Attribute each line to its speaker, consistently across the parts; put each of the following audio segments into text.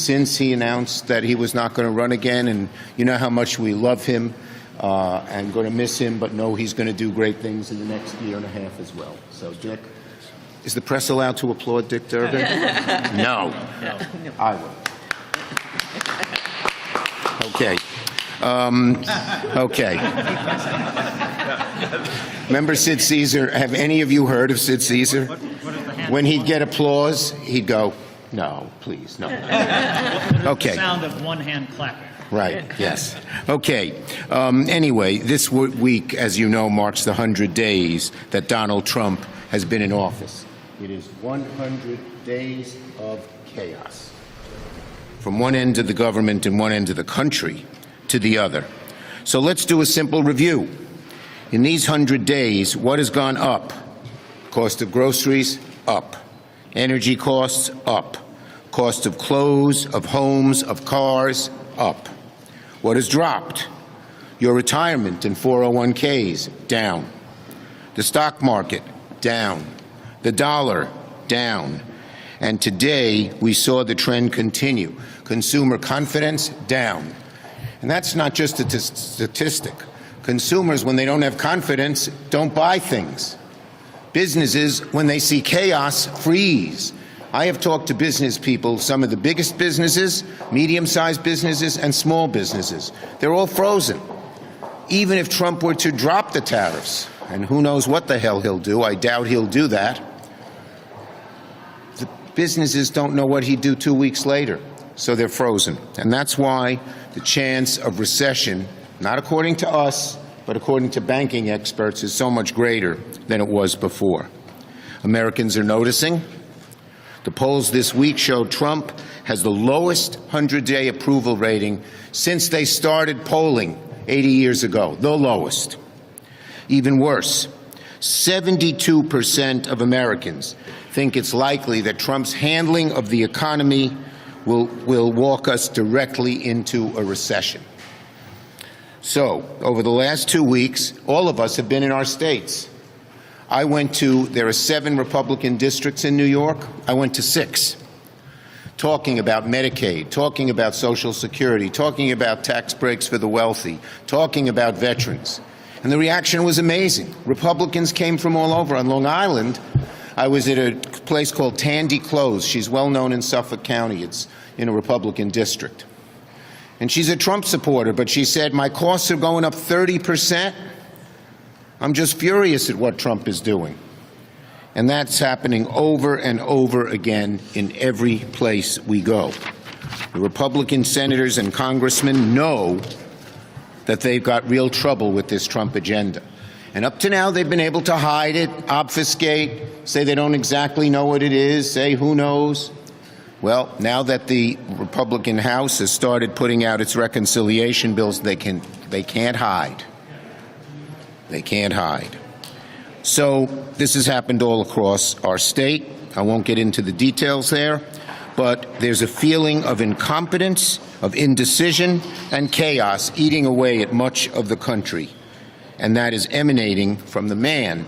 Speaker 1: since he announced that he was not going to run again, and you know how much we love him and going to miss him, but know he's going to do great things in the next year and a half as well. So, Dick, is the press allowed to applaud Dick Durbin? No. I will. Okay. Okay. Remember Sid Caesar? Have any of you heard of Sid Caesar? When he'd get applause, he'd go, "No, please, no." Okay.
Speaker 2: The sound of one hand clapping.
Speaker 1: Right, yes. Okay. Anyway, this week, as you know, marks the 100 days that Donald Trump has been in office. It is 100 days of chaos. From one end of the government and one end of the country to the other. So let's do a simple review. In these 100 days, what has gone up? Cost of groceries, up. Energy costs, up. Cost of clothes, of homes, of cars, up. What has dropped? Your retirement and 401ks, down. The stock market, down. The dollar, down. And today, we saw the trend continue. Consumer confidence, down. And that's not just a statistic. Consumers, when they don't have confidence, don't buy things. Businesses, when they see chaos, freeze. I have talked to business people, some of the biggest businesses, medium-sized businesses, and small businesses. They're all frozen. Even if Trump were to drop the tariffs, and who knows what the hell he'll do, I doubt he'll do that, the businesses don't know what he'd do 2 weeks later, so they're frozen. And that's why the chance of recession, not according to us, but according to banking experts, is so much greater than it was before. Americans are noticing. The polls this week showed Trump has the lowest 100-day approval rating since they started polling 80 years ago, the lowest. Even worse, 72% of Americans think it's likely that Trump's handling of the economy will walk us directly into a recession. So, over the last 2 weeks, all of us have been in our states. There are 7 Republican districts in New York. I went to 6, talking about Medicaid, talking about Social Security, talking about tax breaks for the wealthy, talking about veterans. And the reaction was amazing. Republicans came from all over. On Long Island, I was at a place called Tandy Close. She's well known in Suffolk County. It's in a Republican district. And she's a Trump supporter, but she said, "My costs are going up 30%. I'm just furious at what Trump is doing." And that's happening over and over again in every place we go. The Republican senators and congressmen know that they've got real trouble with this Trump agenda. And up to now, they've been able to hide it, obfuscate, say they don't exactly know what it is, say who knows. Well, now that the Republican House has started putting out its reconciliation bills, they can't hide. They can't hide. So this has happened all across our state. I won't get into the details there, but there's a feeling of incompetence, of indecision, and chaos eating away at much of the country. And that is emanating from the man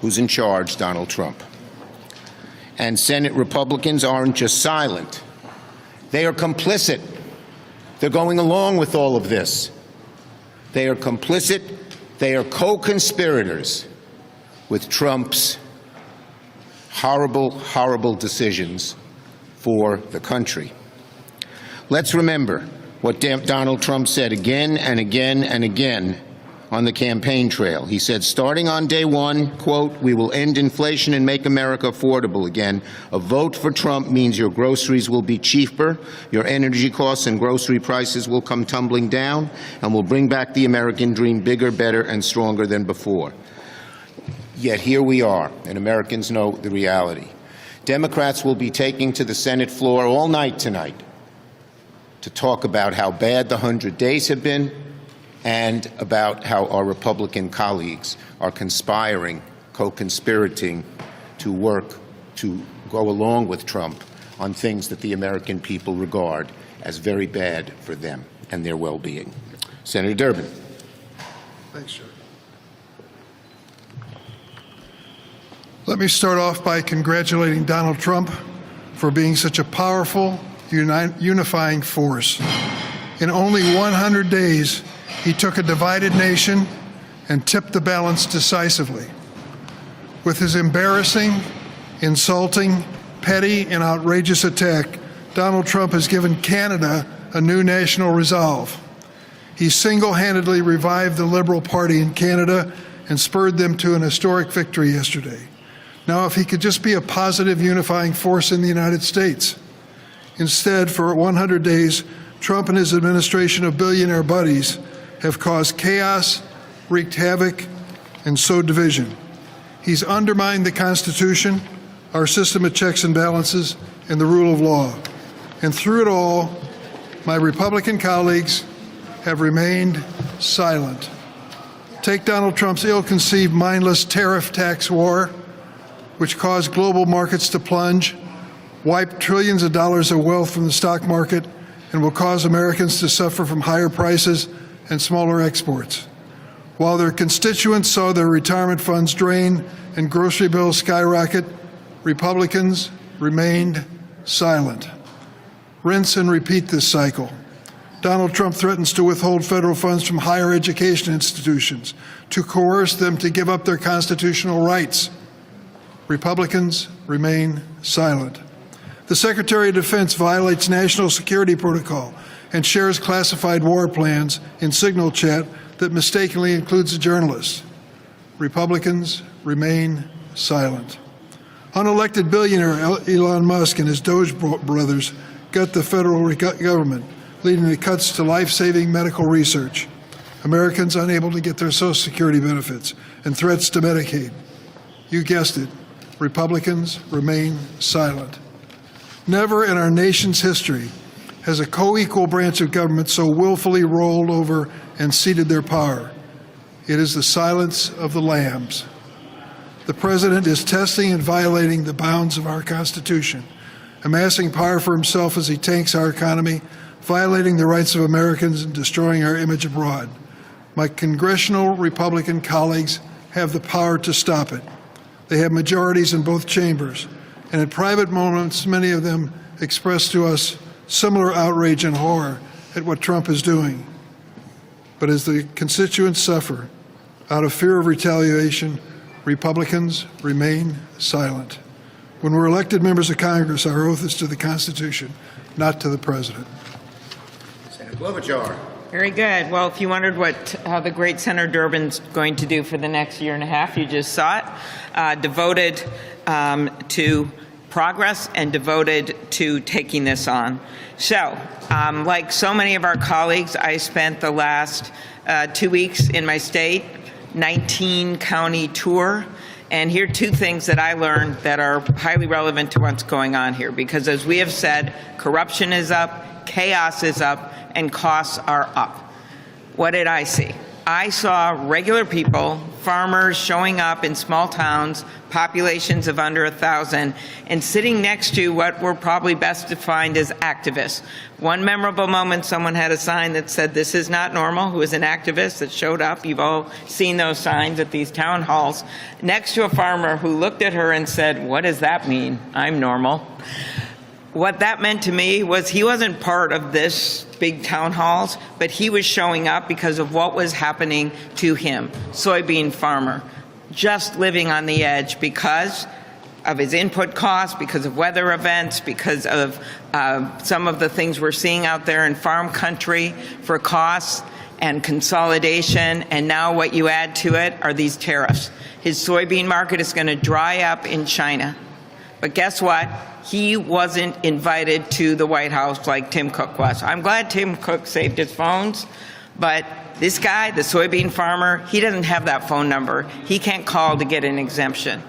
Speaker 1: who's in charge, Donald Trump. And Senate Republicans aren't just silent. They are complicit. They're going along with all of this. They are complicit. They are co-conspirators with Trump's horrible, horrible decisions for the country. Let's remember what Donald Trump said again and again and again on the campaign trail. He said, starting on day one, quote, "We will end inflation and make America affordable again. A vote for Trump means your groceries will be cheaper, your energy costs and grocery prices will come tumbling down, and will bring back the American dream bigger, better, and stronger than before." Yet here we are, and Americans know the reality. Democrats will be taking to the Senate floor all night tonight to talk about how bad the 100 days have been, and about how our Republican colleagues are conspiring, co-conspirating to work to go along with Trump on things that the American people regard as very bad for them and their well-being. Senator Durbin.
Speaker 3: Thanks, Chuck. Let me start off by congratulating Donald Trump for being such a powerful unifying force. In only 100 days, he took a divided nation and tipped the balance decisively. With his embarrassing, insulting, petty, and outrageous attack, Donald Trump has given Canada a new national resolve. He single-handedly revived the Liberal Party in Canada and spurred them to an historic victory yesterday. Now, if he could just be a positive unifying force in the United States. Instead, for 100 days, Trump and his administration of billionaire buddies have caused chaos, wreaked havoc, and sowed division. He's undermined the Constitution, our system of checks and balances, and the rule of law. And through it all, my Republican colleagues have remained silent. Take Donald Trump's ill-conceived, mindless tariff tax war, which caused global markets to plunge, wiped trillions of dollars of wealth from the stock market, and will cause Americans to suffer from higher prices and smaller exports. While their constituents saw their retirement funds drain and grocery bills skyrocket, Republicans remained silent. Rinse and repeat this cycle. Donald Trump threatens to withhold federal funds from higher education institutions, to coerce them to give up their constitutional rights. Republicans remain silent. The Secretary of Defense violates national security protocol and shares classified war plans in Signal chat that mistakenly includes a journalist. Republicans remain silent. Unelected billionaire Elon Musk and his Doge brothers gut the federal government, leading to cuts to life-saving medical research, Americans unable to get their Social Security benefits, and threats to Medicaid. You guessed it, Republicans remain silent. Never in our nation's history has a co-equal branch of government so willfully rolled over and ceded their power. It is the silence of the lambs. The President is testing and violating the bounds of our Constitution, amassing power for himself as he tanks our economy, violating the rights of Americans and destroying our image abroad. My congressional Republican colleagues have the power to stop it. They have majorities in both chambers, and at private moments, many of them express to us similar outrage and horror at what Trump is doing. But as the constituents suffer, out of fear of retaliation, Republicans remain silent. When we're elected members of Congress, our oath is to the Constitution, not to the President.
Speaker 1: Senator Klobuchar.
Speaker 4: Very good. Well, if you wondered how the great Senator Durbin's going to do for the next year and a half, you just saw it, devoted to progress and devoted to taking this on. So, like so many of our colleagues, I spent the last 2 weeks in my state, 19-county tour, and here are two things that I learned that are highly relevant to what's going on here, because as we have said, corruption is up, chaos is up, and costs are up. What did I see? I saw regular people, farmers showing up in small towns, populations of under 1,000, and sitting next to what were probably best defined as activists. One memorable moment, someone had a sign that said, "This is not normal," who was an activist that showed up. You've all seen those signs at these town halls, next to a farmer who looked at her and said, "What does that mean? I'm normal." What that meant to me was he wasn't part of this big town halls, but he was showing up because of what was happening to him, soybean farmer, just living on the edge because of his input costs, because of weather events, because of some of the things we're seeing out there in farm country for costs and consolidation, and now what you add to it are these tariffs. His soybean market is going to dry up in China. But guess what? He wasn't invited to the White House like Tim Cook was. I'm glad Tim Cook saved his phones, but this guy, the soybean farmer, he doesn't have that phone number. He can't call to get an exemption.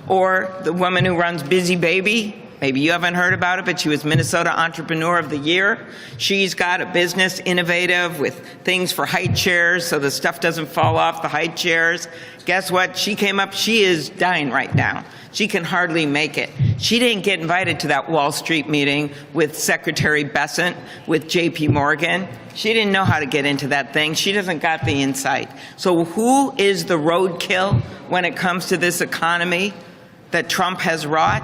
Speaker 4: Or the woman who runs Busy Baby, maybe you haven't heard about it, but she was Minnesota Entrepreneur of the Year. She's got a business, innovative, with things for high chairs so the stuff doesn't fall off the high chairs. Guess what? She came up, she is dying right now. She can hardly make it. She didn't get invited to that Wall Street meeting with Secretary Bessent, with JP Morgan. She didn't know how to get into that thing. She doesn't got the insight. So who is the roadkill when it comes to this economy that Trump has wrought?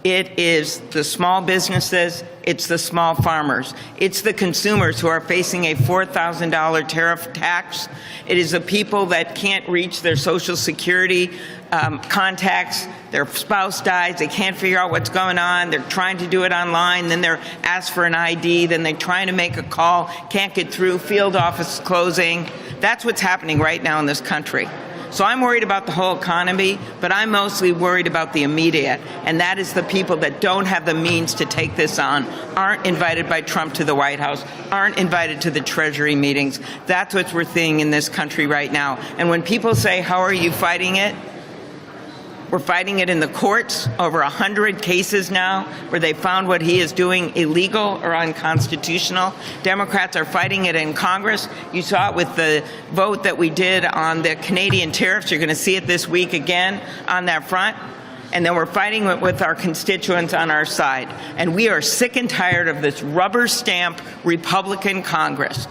Speaker 4: It is the small businesses, It's the small farmers. It's the consumers who are facing a $4,000 tariff tax. It is the people that can't reach their Social Security contacts. Their spouse dies. They can't figure out what's going on. They're trying to do it online. Then they're asked for an ID. Then they're trying to make a call. Can't get through. Field office closing. That's what's happening right now in this country. So I'm worried about the whole economy, but I'm mostly worried about the immediate, and that is the people that don't have the means to take this on, aren't invited by Trump to the White House, aren't invited to the Treasury meetings. That's what we're seeing in this country right now. And when people say, how are you fighting it? We're fighting it in the courts, over 100 cases now where they found what he is doing illegal or unconstitutional. Democrats are fighting it in Congress. You saw it with the vote that we did on the Canadian tariffs. You're going to see it this week again on that front. And then we're fighting it with our constituents on our side. And we are sick and tired of this rubber stamp Republican Congress.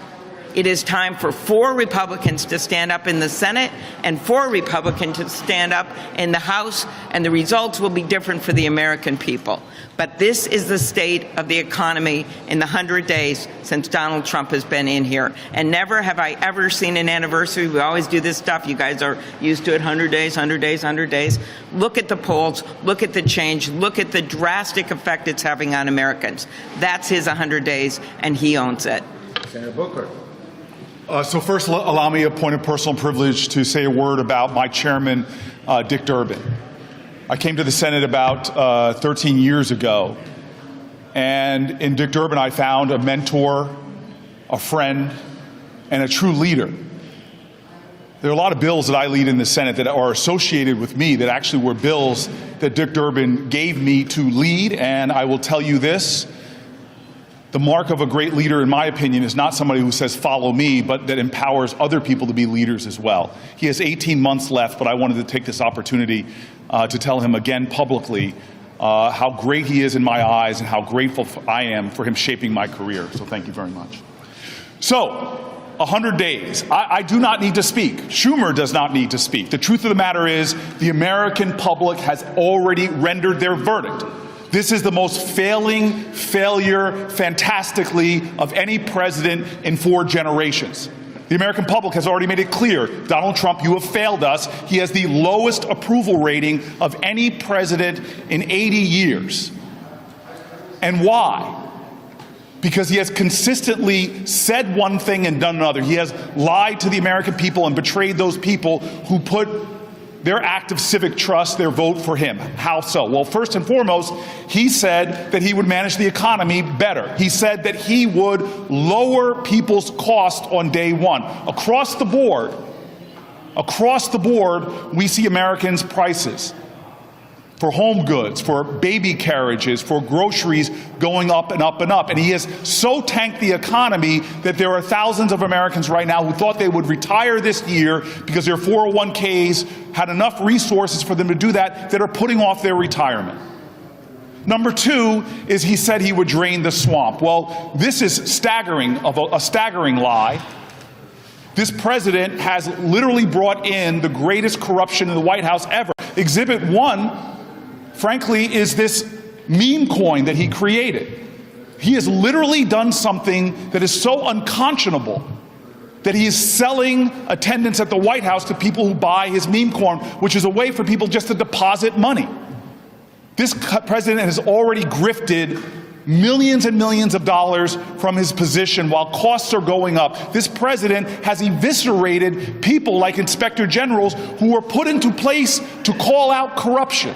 Speaker 4: It is time for 4 Republicans to stand up in the Senate and 4 Republicans to stand up in the House, and the results will be different for the American people. But this is the state of the economy in the 100 days since Donald Trump has been in here. And never have I ever seen an anniversary. We always do this stuff. You guys are used to it, 100 days, 100 days, 100 days. Look at the polls. Look at the change. Look at the drastic effect it's having on Americans. That's his 100 days, and he owns it.
Speaker 1: Senator Booker.
Speaker 5: So first, allow me a point of personal privilege to say a word about my chairman, Dick Durbin. I came to the Senate about 13 years ago, and in Dick Durbin I found a mentor, a friend, and a true leader. There are a lot of bills that I lead in the Senate that are associated with me that actually were bills that Dick Durbin gave me to lead, and I will tell you this. The mark of a great leader, in my opinion, is not somebody who says, follow me, but that empowers other people to be leaders as well. He has 18 months left, but I wanted to take this opportunity to tell him again publicly how great he is in my eyes and how grateful I am for him shaping my career. So thank you very much. So, 100 days. I do not need to speak. Schumer does not need to speak. The truth of the matter is the American public has already rendered their verdict. This is the most failure, fantastically, of any president in 4 generations. The American public has already made it clear, Donald Trump, you have failed us. He has the lowest approval rating of any president in 80 years. And why? Because he has consistently said one thing and done another. He has lied to the American people and betrayed those people who put their act of civic trust, their vote for him. How so? Well, first and foremost, he said that he would manage the economy better. He said that he would lower people's cost on day one. Across the board, we see Americans' prices for home goods, for baby carriages, for groceries going up and up and up. And he has so tanked the economy that there are thousands of Americans right now who thought they would retire this year because their 401ks had enough resources for them to do that are putting off their retirement. Number 2 is he said he would drain the swamp. Well, this is a staggering lie. This president has literally brought in the greatest corruption in the White House ever. Exhibit 1, frankly, is this meme coin that he created. He has literally done something that is so unconscionable that he is selling attendance at the White House to people who buy his meme coin, which is a way for people just to deposit money. This president has already grifted millions and millions of dollars from his position while costs are going up. This president has eviscerated people like inspector generals who were put into place to call out corruption.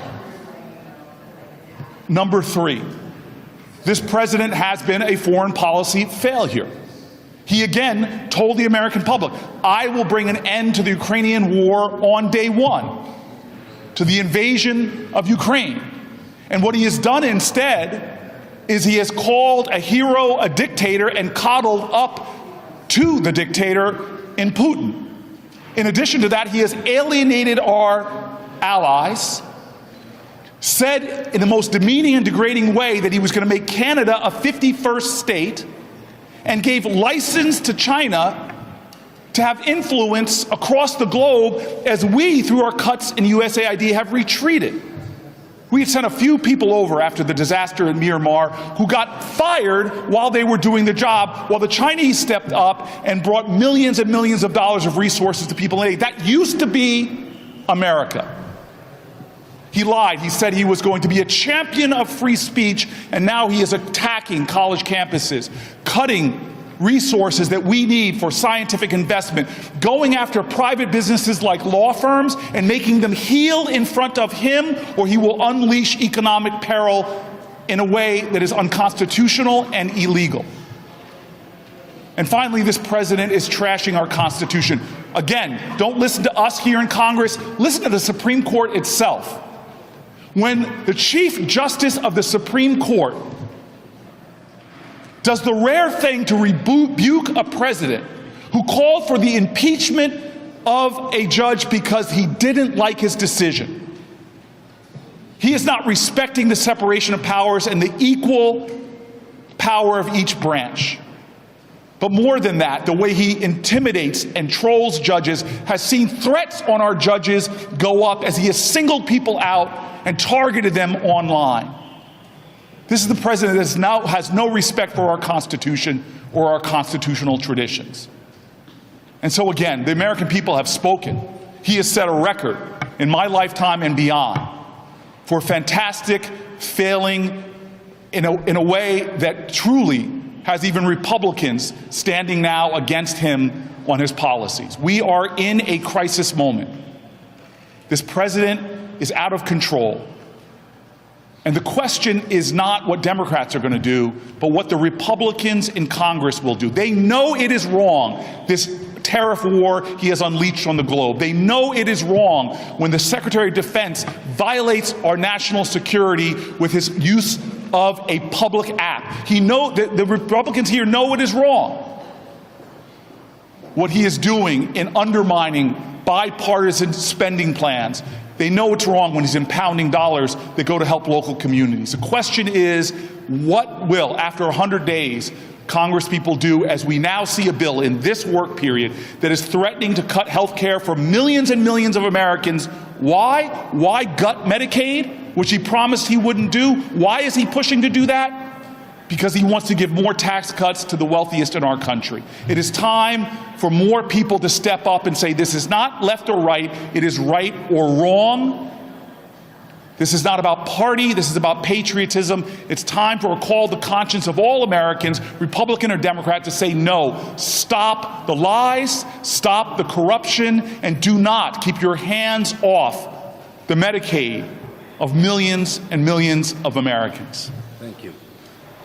Speaker 5: Number 3, this president has been a foreign policy failure. He again told the American public, I will bring an end to the Ukrainian war on day 1, to the invasion of Ukraine. And what he has done instead is he has called a hero a dictator and coddled up to the dictator in Putin. In addition to that, he has alienated our allies, said in the most demeaning and degrading way that he was going to make Canada a 51st state, and gave license to China to have influence across the globe as we, through our cuts in USAID, have retreated. We had sent a few people over after the disaster in Myanmar who got fired while they were doing the job, while the Chinese stepped up and brought millions and millions of dollars of resources to people in aid. That used to be America. He lied. He said he was going to be a champion of free speech, and now he is attacking college campuses, cutting resources that we need for scientific investment, going after private businesses like law firms and making them heel in front of him, or he will unleash economic peril in a way that is unconstitutional and illegal. And finally, this president is trashing our Constitution. Again, don't listen to us here in Congress. Listen to the Supreme Court itself. When the Chief Justice of the Supreme Court does the rare thing to rebuke a president who called for the impeachment of a judge because he didn't like his decision, he is not respecting the separation of powers and the equal power of each branch. But more than that, the way he intimidates and trolls judges has seen threats on our judges go up as he has singled people out and targeted them online. This is the president that now has no respect for our Constitution or our constitutional traditions. And so again, the American people have spoken. He has set a record in my lifetime and beyond for fantastic failing in a way that truly has even Republicans standing now against him on his policies. We are in a crisis moment. This president is out of control. And the question is not what Democrats are going to do, but what the Republicans in Congress will do. They know it is wrong, this tariff war he has unleashed on the globe. They know it is wrong when the Secretary of Defense violates our national security with his use of a public app. The Republicans here know it is wrong. What he is doing in undermining bipartisan spending plans. They know it's wrong when he's impounding dollars that go to help local communities. The question is, what will, after 100 days, Congress people do as we now see a bill in this work period that is threatening to cut health care for millions and millions of Americans? Why? Why gut Medicaid, which he promised he wouldn't do? Why is he pushing to do that? Because he wants to give more tax cuts to the wealthiest in our country. It is time for more people to step up and say, this is not left or right, it is right or wrong. This is not about party, this is about patriotism. It's time to recall the conscience of all Americans, Republican or Democrat, to say no. Stop the lies, stop the corruption, and do not keep your hands off the Medicaid of millions and millions of Americans.
Speaker 1: Thank you.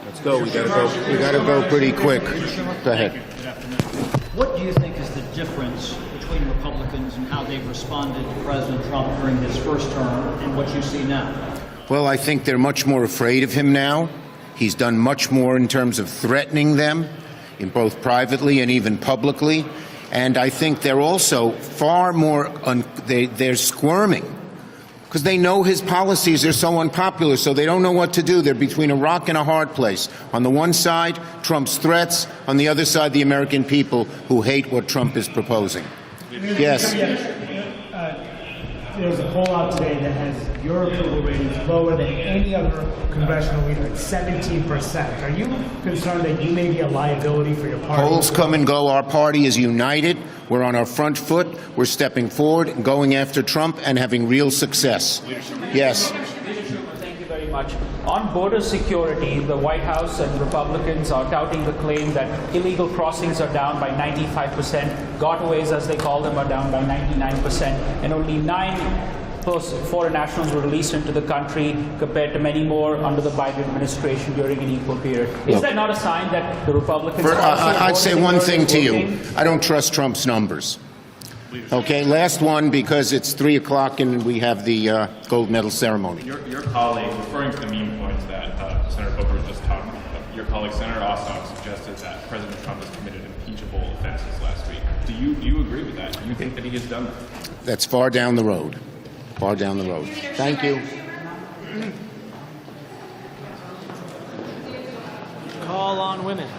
Speaker 1: Let's go. We gotta go pretty quick. Go ahead.
Speaker 2: What do you think is the difference between Republicans and how they've responded to President Trump during his first term and what you see now?
Speaker 1: Well, I think they're much more afraid of him now. He's done much more in terms of threatening them, in both privately and even publicly. And I think they're also far more, they're squirming because they know his policies are so unpopular, so they don't know what to do. They're between a rock and a hard place. On the one side, Trump's threats. On the other side, the American people who hate what Trump is proposing. Yes.
Speaker 6: There's a poll out today that has your approval ratings lower than any other congressional leader at 17%. Are you concerned that you may be a liability for your party?
Speaker 1: Polls come and go. Our party is united. We're on our front foot. We're stepping forward and going after Trump and having real success. Yes.
Speaker 7: Thank you very much. On border security, the White House and Republicans are touting the claim that illegal crossings are down by 95%, gotaways, as they call them, are down by 99%, and only 9 foreign nationals were released into the country compared to many more under the Biden administration during an equal period. Is that not a sign that the Republicans are
Speaker 1: I'd say one thing to you. I don't trust Trump's numbers. Okay, last one, because it's 3 o'clock and we have the gold medal ceremony.
Speaker 8: Your colleague, referring to the meme points that Senator Booker was just talking about, your colleague Senator Ossoff suggested that President Trump has committed impeachable offenses last week. Do you agree with that? Do you think that he has done that?
Speaker 1: That's far down the road. Far down the road. Thank you.
Speaker 2: Call on women.